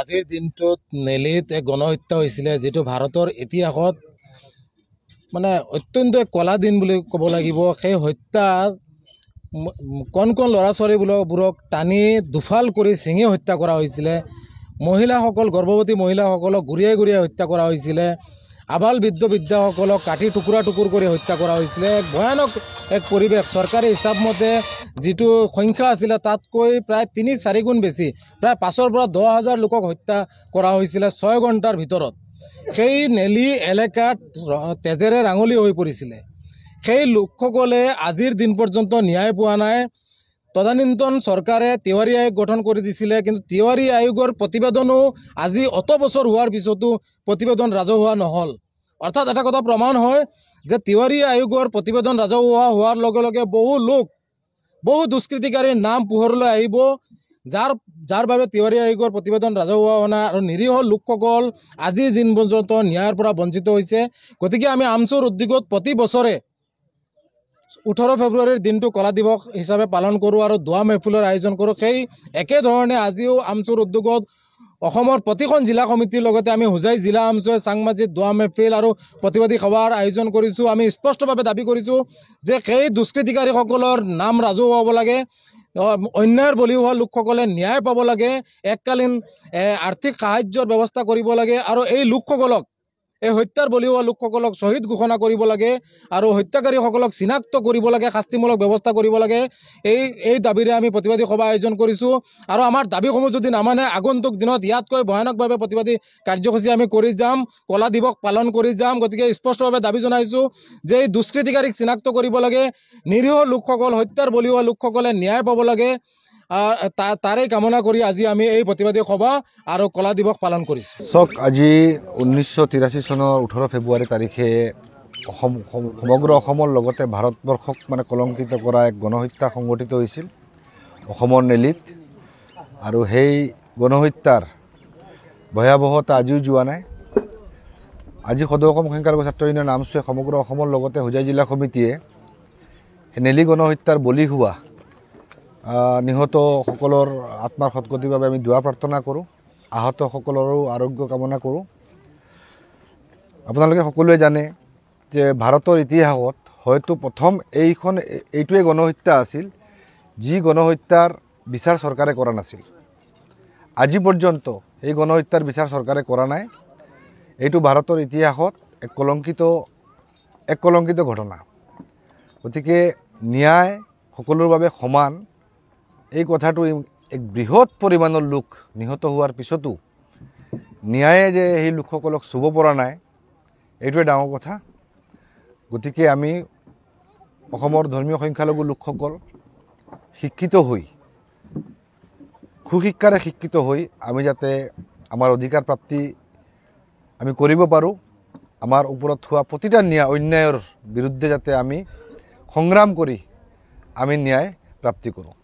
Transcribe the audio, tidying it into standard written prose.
আজিৰ দিনটোত নেলিত এক গণহত্যা হৈছিলে, যিটো ভাৰতৰ ইতিহাসত মানে অত্যন্ত কলা দিন বুলি ক'ব লাগিব। সেই হত্যা কণ কণ ল'ৰা ছোৱালীবোৰক টানি দুফাল কৰি ছিঙি হত্যা কৰা হৈছিলে। মহিলাসকল, গৰ্ভৱতী মহিলাসকলক গুৰিয়াই গুৰিয়াই হত্যা কৰা হৈছিলে। আবাল বৃদ্ধসকলক কাটি টুকুৰা টুকুৰ কৰি হত্যা কৰা হৈছিলে। এক ভয়ানক এক পৰিৱেশ। চৰকাৰী হিচাপ মতে যিটো সংখ্যা আছিলে তাতকৈ প্ৰায় ৩-৪ গুণ বেছি, প্ৰায় ৫,০০০ পৰা ১০,০০০ লোকক হত্যা কৰা হৈছিলে ৬ ঘণ্টাৰ ভিতৰত। সেই নেলি এলেকাত তেজেৰে ৰাঙলী হৈ পৰিছিলে। সেই লোকসকলে আজিৰ দিন পৰ্যন্ত ন্যায় পোৱা নাই। তদানীন্তন চৰকাৰে তিৱাৰী আয়োগ গঠন কৰি দিছিলে, কিন্তু তিৱাৰী আয়োগৰ প্ৰতিবেদনো আজি অত বছৰ হোৱাৰ পিছতো প্ৰতিবেদন ৰাজহুৱা নহ'ল। অৰ্থাৎ এটা কথা প্ৰমাণ হয় যে তিৱাৰী আয়োগৰ প্ৰতিবেদন ৰাজহুৱা হোৱাৰ লগে লগে বহু দুষ্কৃতিকাৰীৰ নাম পোহৰলৈ আহিব, যাৰ বাবে তিৱাৰী আয়োগৰ প্ৰতিবেদন ৰাজহুৱা হোৱা নাই আৰু নিৰীহ লোকসকল আজিৰ দিন পৰ্যন্ত ন্যায়ৰ পৰা বঞ্চিত হৈছে। গতিকে আমি আমচুৰ উদ্যোগত প্ৰতি বছৰে 18 ফেব্ৰুৱাৰীৰ দিনটো কলা দিৱস হিচাপে পালন কৰোঁ আৰু দোৱা মেহফিলৰ আয়োজন কৰোঁ। সেই একেধৰণে আজিও আমচুৰ উদ্যোগত অসমৰ প্ৰতিখন জিলা সমিতিৰ লগতে আমি হোজাই জিলা আমচুৱে চাংমাজিত দোৱা মেহফিল আৰু প্ৰতিবাদী সভাৰ আয়োজন কৰিছোঁ। আমি স্পষ্টভাৱে দাবী কৰিছোঁ যে সেই দুষ্কৃতিকাৰীসকলৰ নাম ৰাজহুৱা হ'ব লাগে, অন্যায়ৰ বলি হোৱা লোকসকলে ন্যায় পাব লাগে, এককালীন আৰ্থিক সাহায্যৰ ব্যৱস্থা কৰিব লাগে আৰু এই লোকসকলক, এই হত্যাৰ বলি হোৱা লোকসকলক শ্বহীদ ঘোষণা কৰিব লাগে আৰু হত্যাকাৰীসকলক চিনাক্ত কৰিব লাগে, শাস্তিমূলক ব্যৱস্থা কৰিব লাগে। এই দাবীৰে আমি প্ৰতিবাদী সভা আয়োজন কৰিছোঁ আৰু আমাৰ দাবীসমূহ যদি নামানে আগন্তুক দিনত ইয়াতকৈ ভয়ানকভাৱে প্ৰতিবাদী কাৰ্যসূচী আমি কৰি যাম, কলা দিৱস পালন কৰি যাম। গতিকে স্পষ্টভাৱে দাবী জনাইছোঁ যে এই দুষ্কৃতিকাৰীক চিনাক্ত কৰিব লাগে, নিৰীহ লোকসকল, হত্যাৰ বলি হোৱা লোকসকলে ন্যায় পাব লাগে। তাৰে কামনা কৰি আজি আমি এই প্ৰতিবাদী সভা আৰু কলা দিৱস পালন কৰিছোঁ। চাওক, আজি 1983 চনৰ 18 ফেব্ৰুৱাৰী তাৰিখে সমগ্ৰ অসমৰ লগতে ভাৰতবৰ্ষক কলংকিত কৰা এক গণহত্যা সংঘটিত হৈছিল অসমৰ নেলিত। আৰু সেই গণহত্যাৰ ভয়াৱহতা আজিও যোৱা নাই। আজি সদৌ অসম সংখ্যালঘু ছাত্ৰ ইউনিয়ন আমচুৱে সমগ্ৰ অসমৰ লগতে হোজাই জিলা সমিতিয়ে নেলি গণহত্যাৰ বলি হোৱা নিহতসকলৰ আত্মাৰ সদ্গতিৰ বাবে আমি দোৱা প্ৰাৰ্থনা কৰোঁ, আহতসকলৰো আৰোগ্য কামনা কৰোঁ। আপোনালোকে সকলোৱে জানে যে ভাৰতৰ ইতিহাসত হয়তো প্ৰথম এইটোৱে গণহত্যা আছিল যি গণহত্যাৰ বিচাৰ চৰকাৰে কৰা নাছিল। আজি পৰ্যন্ত এই গণহত্যাৰ বিচাৰ চৰকাৰে কৰা নাই। এইটো ভাৰতৰ ইতিহাসত এক কলংকিত ঘটনা। গতিকে ন্যায় সকলোৰ বাবে সমান, এই কথাটো এক বৃহৎ পৰিমাণৰ লোক নিহত হোৱাৰ পিছতো ন্যায়ে যে সেই লোকসকলক চুব পৰা নাই, এইটোৱে ডাঙৰ কথা। গতিকে আমি অসমৰ ধৰ্মীয় সংখ্যালঘু লোকসকল সুশিক্ষাৰে শিক্ষিত হৈ আমি যাতে আমাৰ অধিকাৰ প্ৰাপ্তি আমি কৰিব পাৰোঁ, আমাৰ ওপৰত হোৱা প্ৰতিটা অন্যায়ৰ বিৰুদ্ধে যাতে আমি সংগ্ৰাম কৰি আমি ন্যায় প্ৰাপ্তি কৰোঁ।